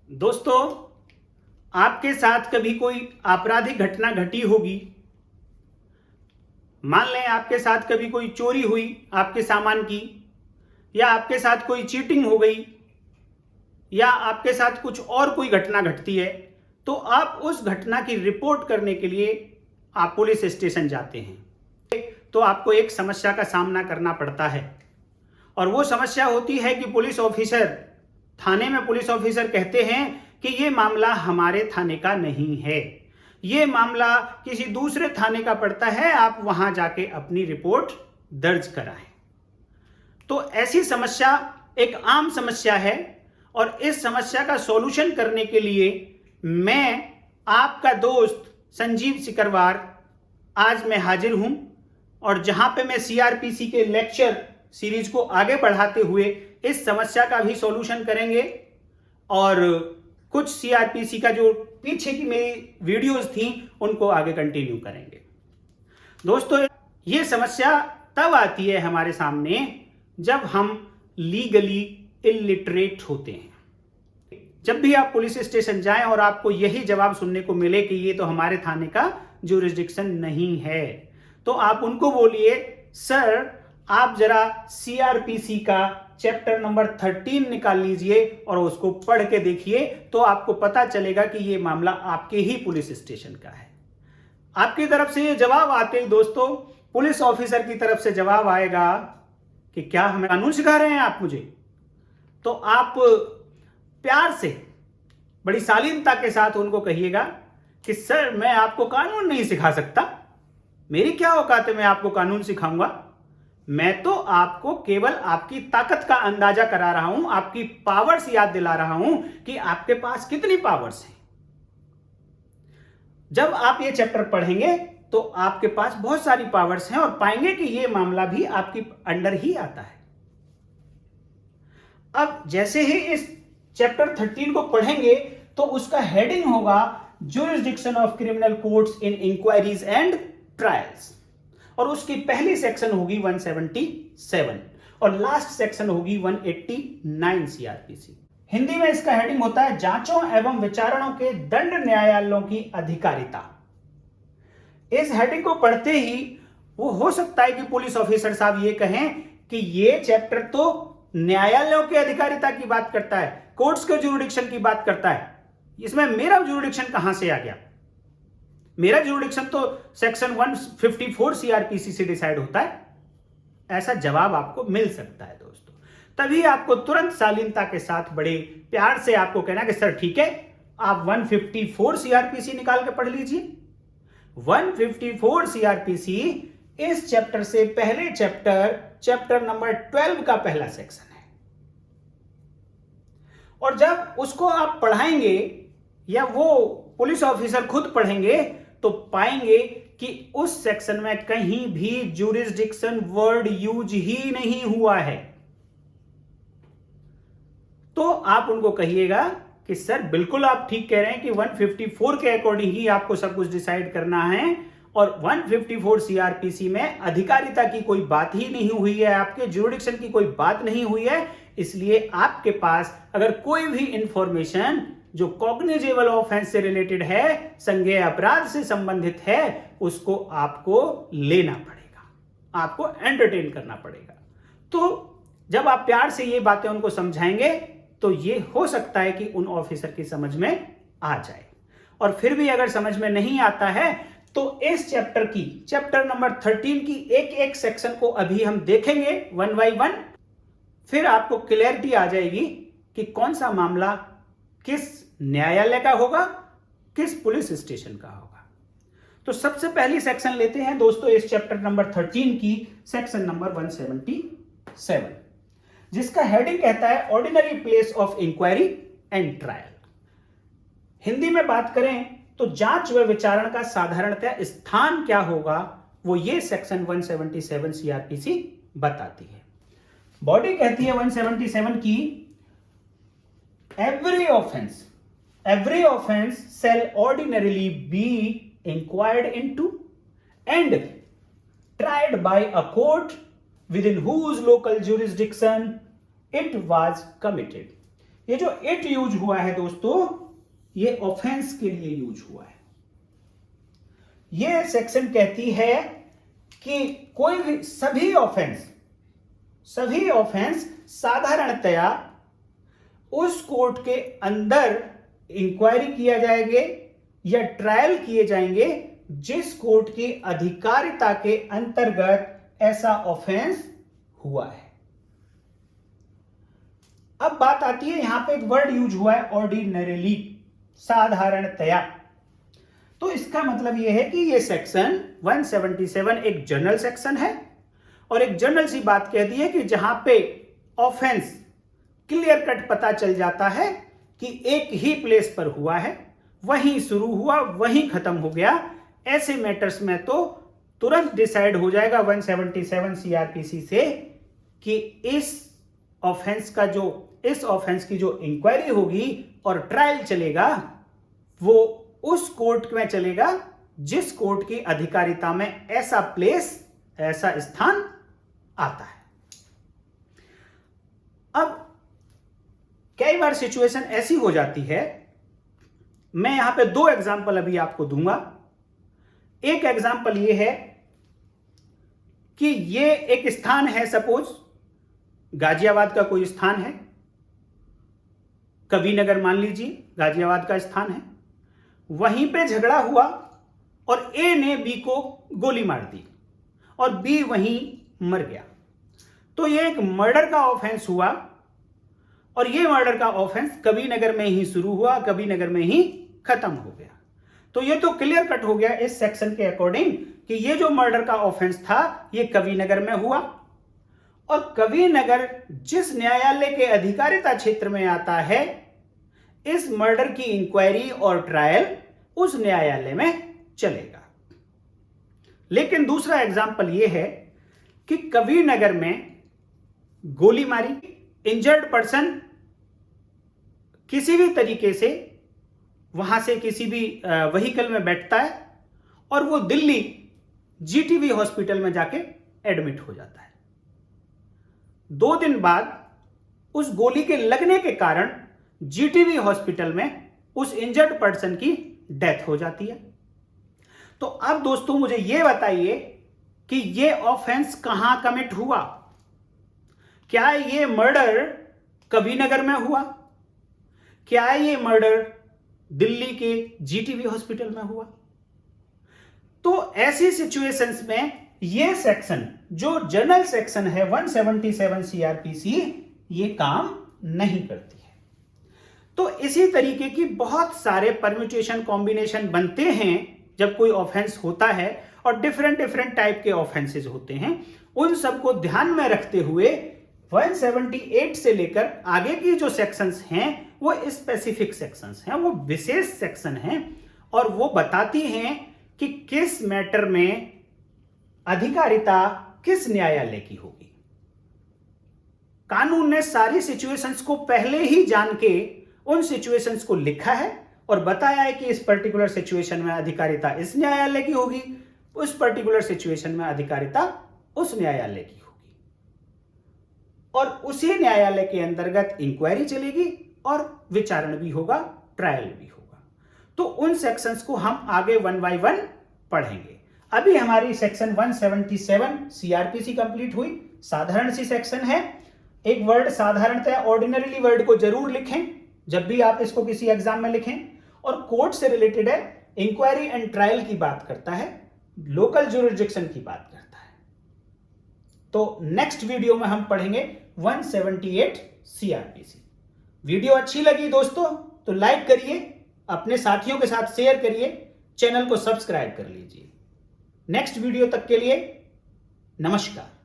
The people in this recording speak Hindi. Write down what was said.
दोस्तों, आपके साथ कभी कोई आपराधिक घटना घटी होगी। मान लें आपके साथ कभी कोई चोरी हुई आपके सामान की, या आपके साथ कोई चीटिंग हो गई, या आपके साथ कुछ और कोई घटना घटती है, तो आप उस घटना की रिपोर्ट करने के लिए आप पुलिस स्टेशन जाते हैं। तो आपको एक समस्या का सामना करना पड़ता है, और वो समस्या होती है कि पुलिस ऑफिसर, थाने में पुलिस ऑफिसर कहते हैं कि ये मामला हमारे थाने का नहीं है, ये मामला किसी दूसरे थाने का पड़ता है, आप वहां जाके अपनी रिपोर्ट दर्ज कराएं। तो ऐसी समस्या एक आम समस्या है, और इस समस्या का सॉल्यूशन करने के लिए मैं आपका दोस्त संजीव सिकरवार आज मैं हाजिर हूं। और जहां पे मैं सीआरपीसी के लेक्चर सीरीज को आगे बढ़ाते हुए इस समस्या का भी सॉल्यूशन करेंगे, और कुछ सीआरपीसी का जो पीछे की मेरी वीडियोस थी उनको आगे कंटिन्यू करेंगे। दोस्तों, ये समस्या तब आती है हमारे सामने जब हम लीगली इलिटरेट होते हैं। जब भी आप पुलिस स्टेशन जाएं और आपको यही जवाब सुनने को मिले कि ये तो हमारे थाने का ज्यूरिसडिक्शन नहीं है, तो आप उनको बोलिए, सर आप जरा सीआरपीसी का चैप्टर नंबर 13 निकाल लीजिए और उसको पढ़ के देखिए, तो आपको पता चलेगा कि ये मामला आपके ही पुलिस स्टेशन का है। आपकी तरफ से ये जवाब आते ही दोस्तों, पुलिस ऑफिसर की तरफ से जवाब आएगा कि क्या हमें कानून सिखा रहे हैं आप मुझे। तो आप प्यार से, बड़ी शालीनता के साथ उनको कहिएगा कि सर मैं आपको कानून नहीं सिखा सकता, मेरी क्या औकात है मैं आपको कानून सिखाऊंगा। मैं तो आपको केवल आपकी ताकत का अंदाजा करा रहा हूं, आपकी पावर्स याद दिला रहा हूं कि आपके पास कितनी पावर्स हैं। जब आप ये चैप्टर पढ़ेंगे तो आपके पास बहुत सारी पावर्स हैं, और पाएंगे कि ये मामला भी आपकी अंडर ही आता है। अब जैसे ही इस चैप्टर 13 को पढ़ेंगे तो उसका हेडिंग होगा jurisdiction of criminal courts in inquiries and trials, और उसकी पहली सेक्शन होगी 177 और लास्ट सेक्शन होगी 189 सीआरपीसी। हिंदी में इसका हेडिंग होता है जांचों एवं विचारणों के दंड न्यायालयों की अधिकारिता। इस हेडिंग को पढ़ते ही वो हो सकता है कि पुलिस ऑफिसर साहब ये कहें कि ये चैप्टर तो न्यायालयों की अधिकारिता की बात करता है, कोर्ट्स के ज्यूरिडिक्शन की बात करता है, इसमें मेरा ज्यूरिडिक्शन कहां से आ गया। मेरा ज्यूरिडिक्शन तो सेक्शन 154 सीआरपीसी से डिसाइड होता है। ऐसा जवाब आपको मिल सकता है दोस्तों। तभी आपको तुरंत शालीनता के साथ बड़े प्यार से आपको कहना कि सर ठीक है, आप 154 सीआरपीसी निकाल के पढ़ लीजिए। 154 सीआरपीसी इस चैप्टर से पहले चैप्टर नंबर 12 का पहला सेक्शन है, और जब उसको आप पढ़ाएंगे या वो पुलिस ऑफिसर खुद पढ़ेंगे तो पाएंगे कि उस सेक्शन में कहीं भी ज्यूरिसडिक्शन वर्ड यूज ही नहीं हुआ है। तो आप उनको कहिएगा कि सर बिल्कुल आप ठीक कह रहे हैं कि 154 के अकॉर्डिंग ही आपको सब कुछ डिसाइड करना है, और 154 सीआरपीसी में अधिकारिता की कोई बात ही नहीं हुई है, आपके ज्यूरिडिक्शन की कोई बात नहीं हुई है। इसलिए आपके पास अगर कोई भी इंफॉर्मेशन जो कॉग्निजेबल ऑफेंस से रिलेटेड है, संज्ञेय अपराध से संबंधित है, उसको आपको लेना पड़ेगा, आपको एंटरटेन करना पड़ेगा। तो जब आप प्यार से ये बातें उनको समझाएंगे तो ये हो सकता है कि उन ऑफिसर की समझ में आ जाए। और फिर भी अगर समझ में नहीं आता है तो इस चैप्टर नंबर 13 की एक एक सेक्शन को अभी हम देखेंगे 1 by 1। फिर आपको क्लैरिटी आ जाएगी कि कौन सा मामला किस न्यायालय का होगा, किस पुलिस स्टेशन का होगा। तो सबसे पहली सेक्शन लेते हैं दोस्तों इस चैप्टर नंबर 13 की सेक्शन नंबर 177, जिसका हेडिंग कहता है ordinary place of inquiry and trial. Hindi में बात करें तो जांच व विचारण का साधारणतः स्थान क्या होगा, वो ये सेक्शन 177 सीआरपीसी बताती है। बॉडी कहती है 177 की every offence shall ordinarily be inquired into and tried by a court within whose local jurisdiction it was committed। ये जो इट यूज हुआ है दोस्तों, ये ऑफेंस के लिए यूज हुआ है। ये सेक्शन कहती है कि कोई भी सभी ऑफेंस साधारणतया उस कोर्ट के अंदर इंक्वायरी किया जाएंगे या ट्रायल किए जाएंगे जिस कोर्ट की अधिकारिता के अंतर्गत ऐसा ऑफेंस हुआ है। अब बात आती है, यहां पे एक वर्ड यूज हुआ है ऑर्डिनरीली, साधारणतया। तो इसका मतलब यह है कि यह सेक्शन 177 एक जनरल सेक्शन है और एक जनरल सी बात कहती है कि जहां पे ऑफेंस क्लियर कट पता चल जाता है कि एक ही प्लेस पर हुआ है, वहीं शुरू हुआ वहीं खत्म हो गया, ऐसे मैटर्स में तो तुरंत डिसाइड हो जाएगा 177 सीआरपीसी से कि इस ऑफेंस की जो इंक्वायरी होगी और ट्रायल चलेगा वो उस कोर्ट में चलेगा जिस कोर्ट की अधिकारिता में ऐसा प्लेस, ऐसा स्थान आता है। अब कई बार सिचुएशन ऐसी हो जाती है, मैं यहां पे 2 एग्जांपल अभी आपको दूंगा। एक एग्जांपल ये है कि ये एक स्थान है, सपोज गाजियाबाद का कोई स्थान है, कविनगर मान लीजिए गाजियाबाद का स्थान है, वहीं पे झगड़ा हुआ और ए ने बी को गोली मार दी और बी वहीं मर गया। तो ये एक मर्डर का ऑफेंस हुआ और ये मर्डर का ऑफेंस कविनगर में ही शुरू हुआ, कविनगर में ही खत्म हो गया। तो ये तो क्लियर कट हो गया इस सेक्शन के अकॉर्डिंग कि ये जो मर्डर का ऑफेंस था ये कविनगर में हुआ और कविनगर जिस न्यायालय के अधिकारिता क्षेत्र में आता है, इस मर्डर की इंक्वायरी और ट्रायल उस न्यायालय में चलेगा। लेकिन दूसरा एग्जाम्पल यह है कि कविनगर में गोली मारी, इंजर्ड पर्सन किसी भी तरीके से वहां से किसी भी व्हीकल में बैठता है और वो दिल्ली जीटीबी हॉस्पिटल में जाके एडमिट हो जाता है। 2 दिन बाद उस गोली के लगने के कारण जीटीबी हॉस्पिटल में उस इंजर्ड पर्सन की डेथ हो जाती है। तो अब दोस्तों मुझे यह बताइए कि यह ऑफेंस कहां कमिट हुआ? क्या यह मर्डर कविनगर में हुआ? क्या यह मर्डर दिल्ली के जीटीबी हॉस्पिटल में हुआ? तो ऐसी सिचुएशंस में यह सेक्शन जो जनरल सेक्शन है 177 सीआरपीसी ये काम नहीं करती है। तो इसी तरीके की बहुत सारे परम्यूटेशन कॉम्बिनेशन बनते हैं जब कोई ऑफेंस होता है और डिफरेंट टाइप के ऑफेंसेस होते हैं। उन सबको ध्यान में रखते हुए 178 से लेकर आगे की जो सेक्शंस हैं वो स्पेसिफिक सेक्शंस हैं, वो विशेष सेक्शन हैं और वो बताती हैं कि किस मैटर में अधिकारिता किस न्यायालय की होगी। कानून ने सारी सिचुएशंस को पहले ही जान के उन सिचुएशंस को लिखा है और बताया है कि इस पर्टिकुलर सिचुएशन में अधिकारिता इस न्यायालय की होगी, उस पर्टिकुलर सिचुएशन में अधिकारिता उस न्यायालय की होगी और उसी न्यायालय के अंतर्गत इंक्वायरी चलेगी और विचारण भी होगा, ट्रायल भी होगा। तो उन सेक्शंस को हम आगे 1 बाय 1 पढ़ेंगे। अभी हमारी सेक्शन 177 सीआरपीसी कंप्लीट हुई। साधारण सी सेक्शन है। एक वर्ड साधारणतः ऑर्डिनरीली वर्ड को जरूर लिखें जब भी आप इसको किसी एग्जाम में लिखें और कोर्ट से रिलेटेड है, इंक्वायरी एंड ट्रायल की बात करता है, लोकल ज्यूरिसडिक्शन की बात करता है। तो नेक्स्ट वीडियो में हम पढ़ेंगे 178 सीआरपीसी। वीडियो अच्छी लगी दोस्तों तो लाइक करिए, अपने साथियों के साथ शेयर करिए, चैनल को सब्सक्राइब कर लीजिए। नेक्स्ट वीडियो तक के लिए नमस्कार।